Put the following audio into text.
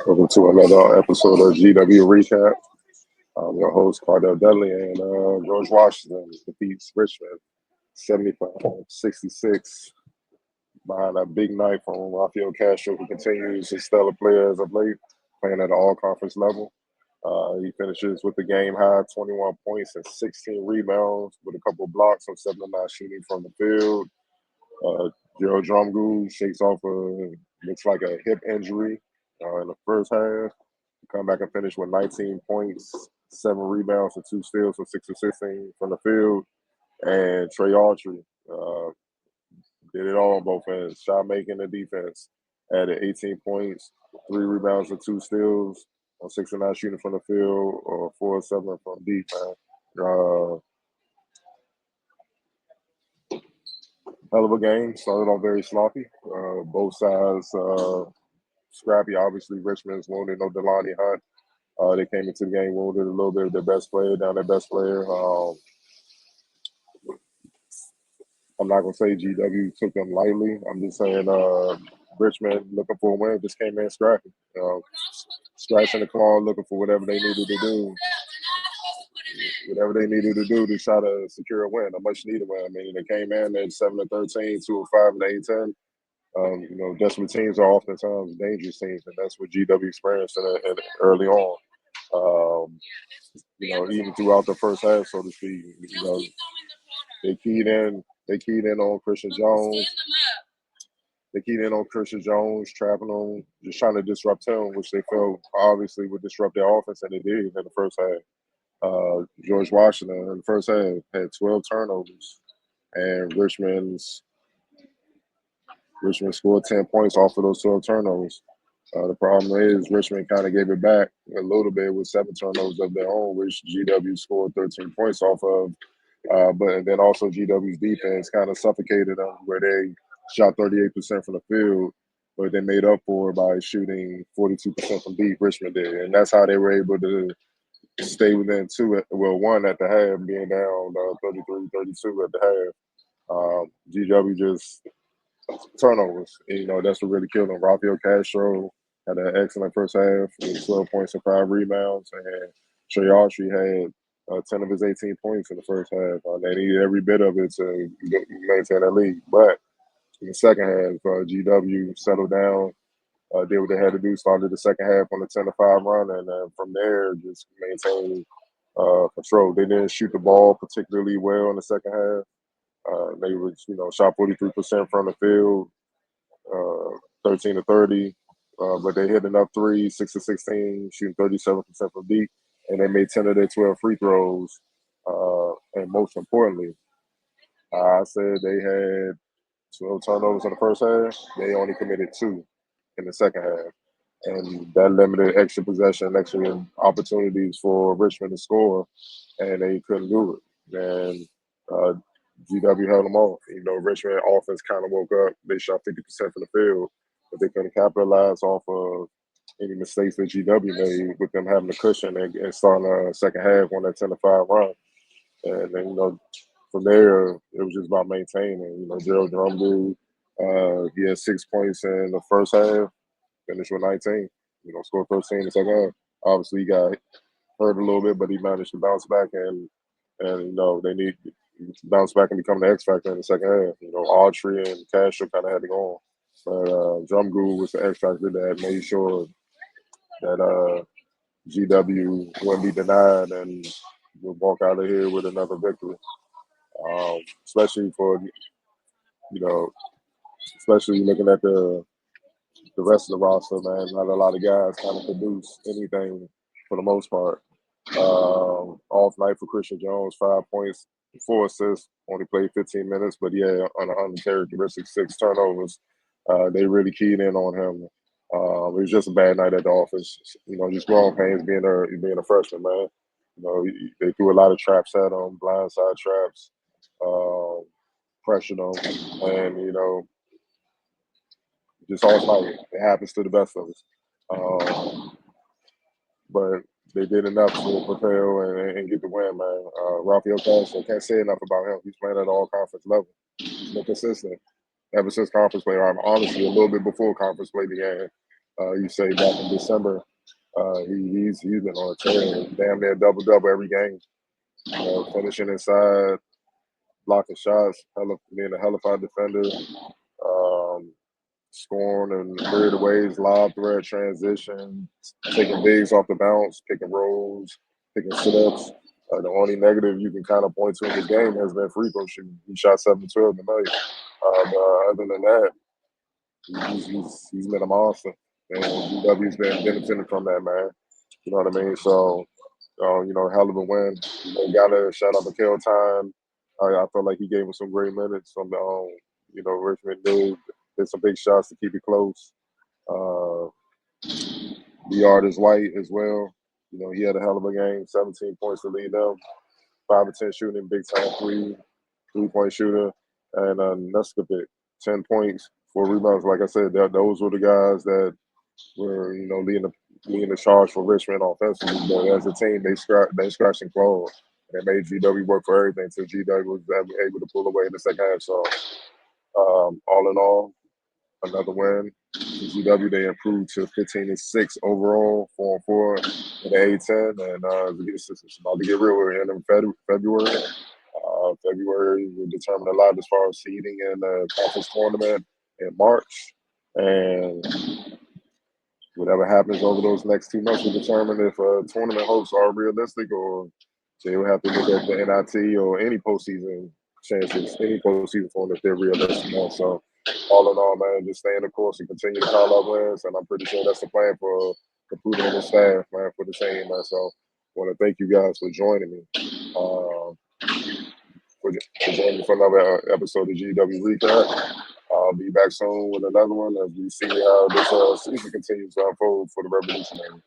Welcome to another episode of GW Recap. I'm your host, Cardell Dudley, and George Washington defeats Richmond 75-66 behind a big night from Rafael Castro, who continues his stellar play as of late, playing at an all-conference level. He finishes with the game high 21 points and 16 rebounds with a couple of blocks on 7 of 9 shooting from the field. Gerald Drumgoole shakes off looks like a hip injury in the first half. Come back and finish with 19 points, 7 rebounds, and 2 steals for 6 of 16 from the field. And Trey Autry did it all on both ends, shot making and defense. Added 18 points, 3 rebounds, and 2 steals on 6 of 9 shooting from the field, or 4 of 7 from deep. Hell of a game. Started off very sloppy. Both sides scrappy. Obviously, Richmond's wounded. No Delani Hunt. They came into the game wounded a little bit of their best player, down their best player. I'm not going to say GW took them lightly. I'm just saying Richmond, looking for a win, just came in scrappy. Scratching the claw, looking for whatever they needed to do. Whatever they needed to do to try to secure a win, a much-needed win. I mean, they came in at 7-13, 2-5, and 8-10. Desperate teams are oftentimes dangerous teams, and that's what GW experienced early on. Even throughout the first half, so to speak, they keyed in on Christian Jones. They keyed in on Christian Jones, trapping him, just trying to disrupt him, which they felt obviously would disrupt their offense, and they did in the first half. George Washington in the first half had 12 turnovers, and Richmond scored 10 points off of those 12 turnovers. The problem is Richmond kind of gave it back a little bit with 7 turnovers of their own, which GW scored 13 points off of. But then also GW's defense kind of suffocated them, where they shot 38% from the field, but they made up for it by shooting 42% from deep. Richmond did, and that's how they were able to stay within 1 at the half, being down 33-32 at the half. GW just turnovers. That's what really killed them. Rafael Castro had an excellent first half with 12 points and 5 rebounds, and Trey Autry had 10 of his 18 points in the first half. They needed every bit of it to maintain that lead. But in the second half, GW settled down, did what they had to do, started the second half on a 10-5 run, and from there just maintained control. They didn't shoot the ball particularly well in the second half. They shot 43% from the field, 13-30, but they hit enough threes, 6 of 16, shooting 37% from deep, and they made 10 of their 12 free throws. And most importantly, I said they had 12 turnovers in the first half. They only committed 2 in the second half, and that limited extra possession, extra opportunities for Richmond to score, and they couldn't do it. And GW held them off. Richmond offense kind of woke up. They shot 50% from the field, but they couldn't capitalize off of any mistakes that GW made with them having a cushion and starting the second half on that 10-5 run. And then, from there, it was just about maintaining. Gerald Drumgoole, he had 6 points in the first half, finished with 19. Scored 13 in the second half. Obviously, he got hurt a little bit, but he managed to bounce back, and they need to bounce back and become the X factor in the second half. Autry and Castro kind of had to go on, but Drumgoole was the X factor that made sure that GW wouldn't be denied and would walk out of here with another victory. Especially especially looking at the rest of the roster, man. Not a lot of guys kind of produce anything for the most part. Off night for Christian Jones, 5 points, 4 assists, only played 15 minutes, but yeah, on a uncharacteristic 6 turnovers. They really keyed in on him. It was just a bad night at the office. Just growing pains being a freshman, man. They threw a lot of traps at him, blindside traps, pressured him, and just all night. It happens to the best of us. But they did enough to propel and get the win, man. Rafael Castro, can't say enough about him. He's playing at all conference level. He's been consistent ever since conference play. I'm honestly a little bit before conference play began. You say back in December, he's been on a tear, damn near double every game. Finishing inside, blocking shots, being a hellified defender, scoring in weird ways, lob threat, transition, taking bigs off the bounce, picking rolls, picking sit-ups. The only negative you can kind of point to in his game has been free throw shooting. He shot 7-12 tonight. But other than that, he's been a monster. And GW's been benefiting from that, man. You know what I mean? So, hell of a win. Gotta shout out Mikkel Tyne. I felt like he gave him some great minutes. Richmond did some big shots to keep it close. The Artis White as well. He had a hell of a game. 17 points to lead them. 5 of 10 shooting, big time three-point shooter, and Nuskavik, 10 points, 4 rebounds. Like I said, those were the guys that were leading the charge for Richmond offensively. But as a team, they scratched and clawed. And they made GW work for everything until GW was able to pull away in the second half. So, all in all, another win. GW, they improved to 15-6 overall, 4-4 in the A10, and it's about to get real. We're in February. February will determine a lot as far as seeding in the conference tournament in March, and whatever happens over those next 2 months will determine if tournament hopes are realistic, or they will have to look at the NIT or any postseason chances, any postseason form if they're realistic. So, all in all, man, just stay in the course and continue to call up wins, and I'm pretty sure that's the plan for Caputo and the staff, man, for the team, man. So, I want to thank you guys for joining me. For joining me for another episode of GW Recap. I'll be back soon with another one as we see how this season continues to unfold for the Revolutionaries.